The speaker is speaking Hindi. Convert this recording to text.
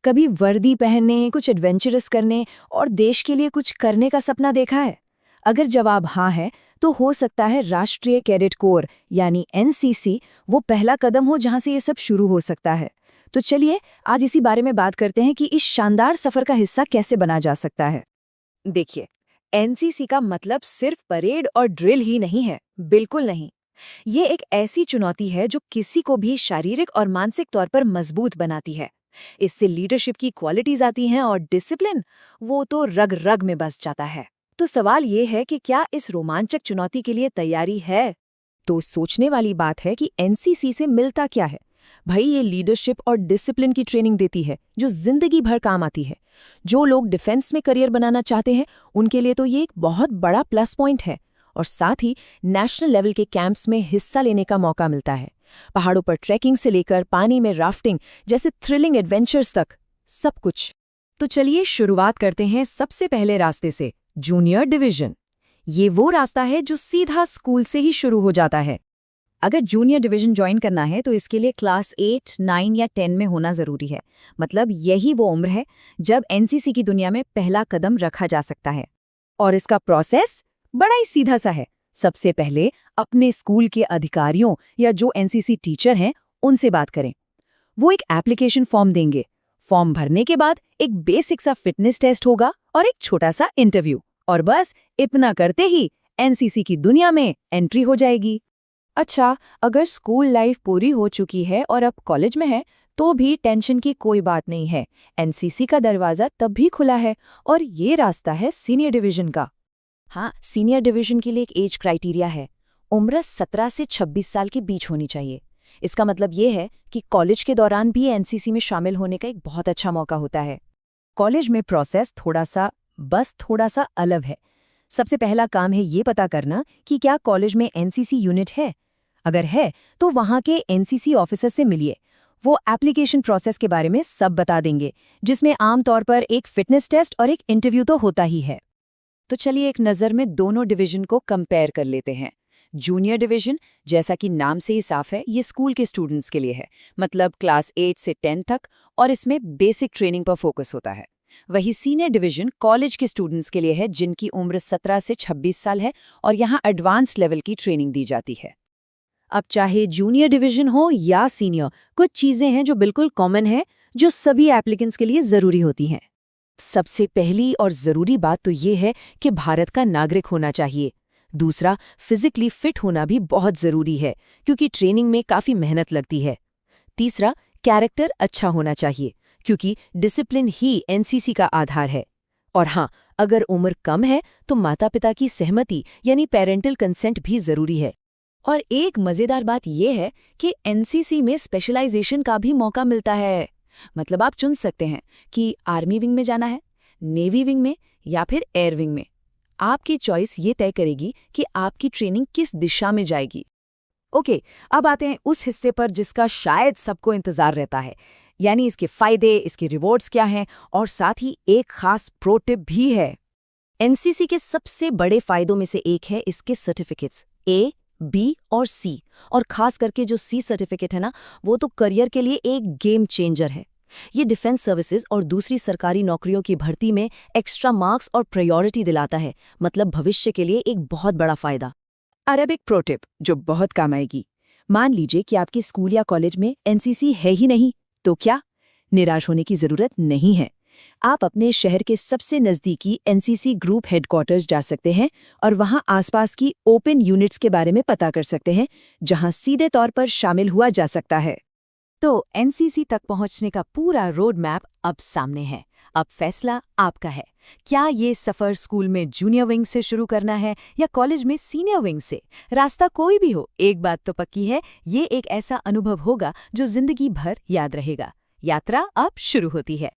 कभी वर्दी पहनने, कुछ एडवेंचरस करने और देश के लिए कुछ करने का सपना देखा है? अगर जवाब हाँ है, तो हो सकता है राष्ट्रीय कैडेट कोर यानी एनसीसी वो पहला कदम हो जहां से ये सब शुरू हो सकता है। तो चलिए आज इसी बारे में बात करते हैं कि इस शानदार सफर का हिस्सा कैसे बना जा सकता है। देखिए, एनसीसी का मतलब सिर्फ परेड और ड्रिल ही नहीं है, बिल्कुल नहीं। ये एक ऐसी चुनौती है जो किसी को भी शारीरिक और मानसिक तौर पर मजबूत बनाती है। इससे लीडरशिप की क्वालिटीज आती हैं और डिसिप्लिन, वो तो रग रग में बस जाता है। तो सवाल ये है कि क्या इस रोमांचक चुनौती के लिए तैयारी है? तो सोचने वाली बात है कि एनसीसी से मिलता क्या है। भाई ये लीडरशिप और डिसिप्लिन की ट्रेनिंग देती है जो जिंदगी भर काम आती है। जो लोग डिफेंस में करियर बनाना चाहते हैं उनके लिए तो ये एक बहुत बड़ा प्लस पॉइंट है। और साथ ही नेशनल लेवल के कैंप्स में हिस्सा लेने का मौका मिलता है। पहाड़ों पर ट्रैकिंग से लेकर पानी में राफ्टिंग जैसे थ्रिलिंग एडवेंचर्स तक, सब कुछ। तो चलिए शुरुआत करते हैं सबसे पहले रास्ते से, जूनियर डिवीजन। ये वो रास्ता है जो सीधा स्कूल से ही शुरू हो जाता है। अगर जूनियर डिवीजन ज्वाइन करना है तो इसके लिए क्लास 8, 9 या 10 में होना जरूरी है। मतलब यही वो उम्र है जब एनसीसी की दुनिया में पहला कदम रखा जा सकता है। और इसका प्रोसेस बड़ा ही सीधा सा है। सबसे पहले अपने स्कूल के अधिकारियों या जो एनसीसी टीचर हैं उनसे बात करें। वो एक एप्लीकेशन फॉर्म देंगे। फॉर्म भरने के बाद एक बेसिक सा फिटनेस टेस्ट होगा और एक छोटा सा इंटरव्यू, और बस इतना करते ही एनसीसी की दुनिया में एंट्री हो जाएगी। अच्छा, अगर स्कूल लाइफ पूरी हो चुकी है और अब कॉलेज में है तो भी टेंशन की कोई बात नहीं है। एनसीसी का दरवाज़ा तब भी खुला है और ये रास्ता है सीनियर डिवीजन का। हाँ, सीनियर डिवीजन के लिए एक एज क्राइटेरिया है। उम्र 17 से 26 साल के बीच होनी चाहिए। इसका मतलब ये है कि कॉलेज के दौरान भी एनसीसी में शामिल होने का एक बहुत अच्छा मौका होता है। कॉलेज में प्रोसेस थोड़ा सा अलग है। सबसे पहला काम है ये पता करना कि क्या कॉलेज में एनसीसी यूनिट है। अगर है तो वहाँ के एनसीसी ऑफिसर से मिलिए। वो एप्लीकेशन प्रोसेस के बारे में सब बता देंगे, जिसमें आमतौर पर एक फिटनेस टेस्ट और एक इंटरव्यू तो होता ही है। तो चलिए एक नज़र में दोनों डिवीजन को कंपेयर कर लेते हैं। जूनियर डिवीजन, जैसा कि नाम से ही साफ है, ये स्कूल के स्टूडेंट्स के लिए है, मतलब क्लास 8 से 10 तक, और इसमें बेसिक ट्रेनिंग पर फोकस होता है। वही सीनियर डिवीजन कॉलेज के स्टूडेंट्स के लिए है, जिनकी उम्र 17 से 26 साल है और यहाँ एडवांस लेवल की ट्रेनिंग दी जाती है। अब चाहे जूनियर डिवीजन हो या सीनियर, कुछ चीज़ें हैं जो बिल्कुल कॉमन है, जो सभी एप्लीकेंट्स के लिए ज़रूरी होती हैं। सबसे पहली और ज़रूरी बात तो ये है कि भारत का नागरिक होना चाहिए। दूसरा, फिजिकली फिट होना भी बहुत ज़रूरी है, क्योंकि ट्रेनिंग में काफ़ी मेहनत लगती है। तीसरा, कैरेक्टर अच्छा होना चाहिए, क्योंकि डिसिप्लिन ही एनसीसी का आधार है। और हाँ, अगर उम्र कम है तो माता पिता की सहमति यानी पेरेंटल कंसेंट भी ज़रूरी है। और एक मज़ेदार बात यह है कि एनसीसी में स्पेशलाइजेशन का भी मौका मिलता है। मतलब आप चुन सकते हैं कि आर्मी विंग में जाना है, नेवी विंग में या फिर एयर विंग में। आपकी चॉइस ये तय करेगी कि आपकी ट्रेनिंग किस दिशा में जाएगी। ओके, अब आते हैं उस हिस्से पर जिसका शायद सबको इंतजार रहता है, यानी इसके फायदे, इसके रिवॉर्ड्स क्या हैं, और साथ ही एक खास प्रो टिप भी है। एनसीसी के सबसे बड़े फायदों में से एक है इसके सर्टिफिकेट्स ए, बी और सी। और खास करके जो सी सर्टिफिकेट है ना, वो तो करियर के लिए एक गेम चेंजर है। ये डिफेंस सर्विसेज और दूसरी सरकारी नौकरियों की भर्ती में एक्स्ट्रा मार्क्स और प्रायोरिटी दिलाता है, मतलब भविष्य के लिए एक बहुत बड़ा फायदा। अरबिक प्रो टिप जो बहुत काम आएगी। मान लीजिए कि आपके स्कूल या कॉलेज में एनसीसी है ही नहीं, तो क्या? निराश होने की जरूरत नहीं है। आप अपने शहर के सबसे नज़दीकी एनसीसी ग्रुप हेडक्वार्टर्स जा सकते हैं और वहां आसपास की ओपन यूनिट्स के बारे में पता कर सकते हैं, जहां सीधे तौर पर शामिल हुआ जा सकता है। तो एनसीसी तक पहुंचने का पूरा रोड मैप अब सामने है। अब फैसला आपका है। क्या ये सफ़र स्कूल में जूनियर विंग से शुरू करना है या कॉलेज में सीनियर विंग से? रास्ता कोई भी हो, एक बात तो पक्की है, ये एक ऐसा अनुभव होगा जो जिंदगी भर याद रहेगा। यात्रा अब शुरू होती है।